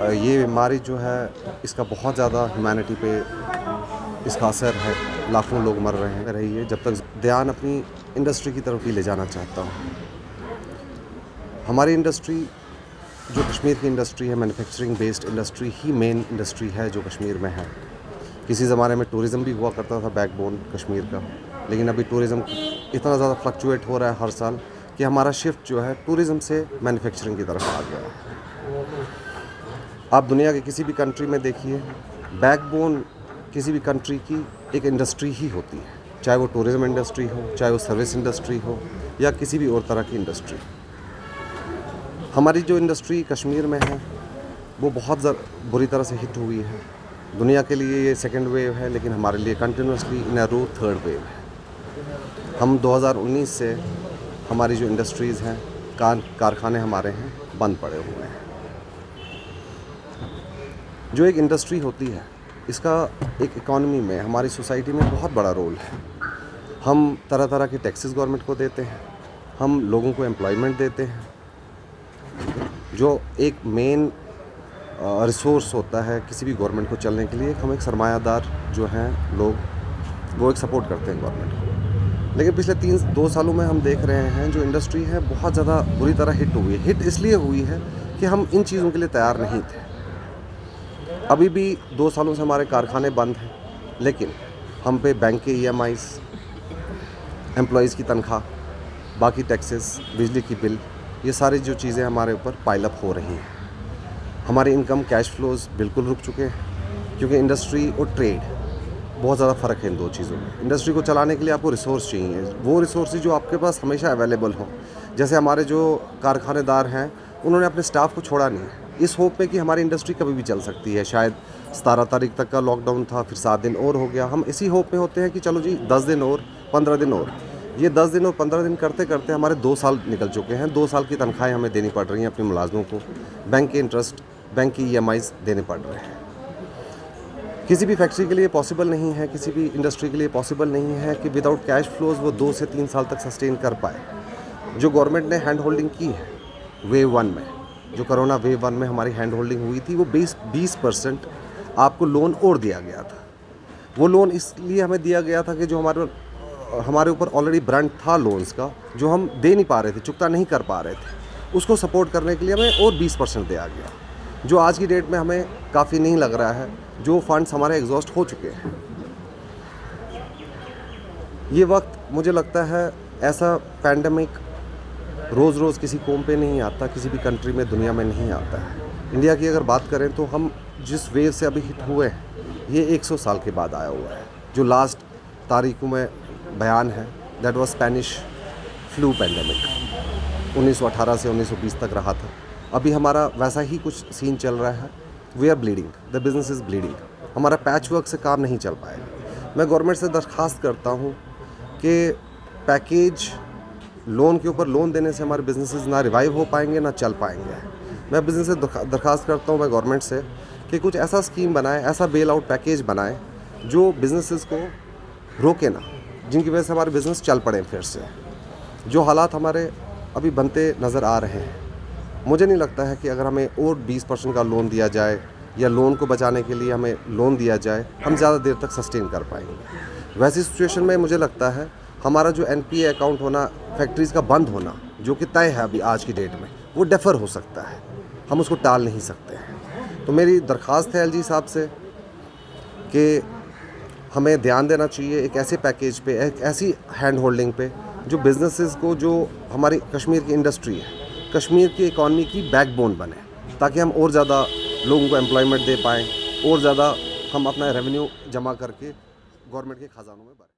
ये बीमारी जो है इसका बहुत ज़्यादा ह्यूमैनिटी पे इसका असर है। लाखों लोग मर रहे हैं रही है। जब तक ध्यान अपनी इंडस्ट्री की तरफ भी ले जाना चाहता हूँ। हमारी इंडस्ट्री जो कश्मीर की इंडस्ट्री है, मैन्युफैक्चरिंग बेस्ड इंडस्ट्री ही मेन इंडस्ट्री है जो कश्मीर में है। किसी ज़माने में टूरिज़म भी हुआ करता था बैकबोन कश्मीर का, लेकिन अभी टूरिज़म इतना ज़्यादा फ्लक्चुएट हो रहा है हर साल कि हमारा शिफ्ट जो है टूरिज़म से मैन्युफैक्चरिंग की तरफ आ गया है। आप दुनिया के किसी भी कंट्री में देखिए, बैकबोन किसी भी कंट्री की एक इंडस्ट्री ही होती है, चाहे वो टूरिज़म इंडस्ट्री हो, चाहे वो सर्विस इंडस्ट्री हो या किसी भी और तरह की इंडस्ट्री। हमारी जो इंडस्ट्री कश्मीर में है वो बहुत बुरी तरह से हिट हुई है। दुनिया के लिए ये सेकेंड वेव है, लेकिन हमारे लिए continuously in a row third wave है। हम 2019 से हमारी जो इंडस्ट्रीज़ हैं, कारखाने हमारे हैं, बंद पड़े हुए हैं। जो एक इंडस्ट्री होती है, इसका एक इकॉनमी में, हमारी सोसाइटी में बहुत बड़ा रोल है। हम तरह तरह के टैक्सेस गवर्नमेंट को देते हैं, हम लोगों को एम्प्लॉयमेंट देते हैं। जो एक मेन रिसोर्स होता है किसी भी गवर्नमेंट को चलने के लिए, हम एक सरमायादार जो हैं लोग, वो एक सपोर्ट करते हैं गवर्नमेंट को। लेकिन पिछले 2 सालों में हम देख रहे हैं जो इंडस्ट्री है बहुत ज़्यादा बुरी तरह हिट हुई है। हिट इसलिए हुई है कि हम इन चीज़ों के लिए तैयार नहीं थे। अभी भी 2 सालों से हमारे कारखाने बंद हैं, लेकिन हम पे बैंक के EMIs, एम्प्लॉयज़ की तनख्वाह, बाकी टैक्सेस, बिजली की बिल, ये सारी जो चीज़ें हमारे ऊपर पाइलअप हो रही हैं। हमारी इनकम कैश फ्लोज बिल्कुल रुक चुके हैं, क्योंकि इंडस्ट्री और ट्रेड बहुत ज़्यादा फ़र्क है इन दो चीज़ों में। इंडस्ट्री को चलाने के लिए आपको रिसोर्स चाहिए, वो रिसोर्सेज जो आपके पास हमेशा अवेलेबल हों। जैसे हमारे जो कारखानेदार हैं, उन्होंने अपने स्टाफ को छोड़ा नहीं है, इस होप में कि हमारी इंडस्ट्री कभी भी चल सकती है। शायद 17 तारीख तक का लॉकडाउन था, फिर 7 दिन और हो गया। हम इसी होप में होते हैं कि चलो जी 10 दिन और 15 दिन और। ये 10 दिन और 15 दिन करते करते हमारे 2 साल निकल चुके हैं। 2 साल की तनख्वाहें हमें देनी पड़ रही हैं अपने मुलाजमों को, बैंक के इंटरेस्ट, बैंक की EMIs देने पड़ रहे हैं। किसी भी फैक्ट्री के लिए पॉसिबल नहीं है, किसी भी इंडस्ट्री के लिए पॉसिबल नहीं है कि विदाउट कैश फ्लोज वो 2 से 3 साल तक सस्टेन कर पाए। जो गवर्नमेंट ने हैंड होल्डिंग की है वेव 1 में, जो कोरोना वेव 1 में हमारी हैंड होल्डिंग हुई थी, वो 20% आपको लोन और दिया गया था। वो लोन इसलिए हमें दिया गया था कि जो हमारे ऊपर ऑलरेडी ब्रांड था लोन्स का, जो हम दे नहीं पा रहे थे, चुकता नहीं कर पा रहे थे, उसको सपोर्ट करने के लिए हमें और 20% दिया गया, जो आज की डेट में हमें काफ़ी नहीं लग रहा है। जो फंड्स हमारे एग्जॉस्ट हो चुके हैं। ये वक्त मुझे लगता है ऐसा पैंडमिक रोज़ किसी कौम पे नहीं आता, किसी भी कंट्री में दुनिया में नहीं आता है। इंडिया की अगर बात करें तो हम जिस वेव से अभी हिट हुए हैं, ये 100 साल के बाद आया हुआ है। जो लास्ट तारीखों में बयान है, that was Spanish flu pandemic, 1918 से 1920 तक रहा था। अभी हमारा वैसा ही कुछ सीन चल रहा है। We are bleeding, the business is bleeding. हमारा पैच वर्क से काम नहीं चल पाएगा। मैं गवर्नमेंट से दरख्वास्त करता हूँ कि पैकेज लोन के ऊपर लोन देने से हमारे बिजनेसेस ना रिवाइव हो पाएंगे, ना चल पाएंगे। मैं बिजनेस से दरख्वास्त करता हूँ, मैं गवर्नमेंट से, कि कुछ ऐसा स्कीम बनाए, ऐसा बेल आउट पैकेज बनाए जो बिजनेसेस को रोके ना, जिनकी वजह से हमारे बिज़नेस चल पड़े फिर से। जो हालात हमारे अभी बनते नज़र आ रहे हैं, मुझे नहीं लगता है कि अगर हमें और 20% का लोन दिया जाए या लोन को बचाने के लिए हमें लोन दिया जाए, हम ज़्यादा देर तक सस्टेन कर पाएंगे। वैसी सिचुएशन में मुझे लगता है हमारा जो NPA अकाउंट होना, फैक्ट्रीज़ का बंद होना, जो कि तय है अभी आज की डेट में, वो डेफर हो सकता है, हम उसको टाल नहीं सकते हैं। तो मेरी दरख्वास्त है LG साहब से कि हमें ध्यान देना चाहिए एक ऐसे पैकेज पे, एक ऐसी हैंड होल्डिंग पे जो बिजनेसेस को, जो हमारी कश्मीर की इंडस्ट्री है, कश्मीर की इकॉनमी की बैकबोन बने, ताकि हम और ज़्यादा लोगों को एम्प्लॉयमेंट दे पाएँ, और ज़्यादा हम अपना रेवेन्यू जमा करके गवर्नमेंट के खजानों में भरें।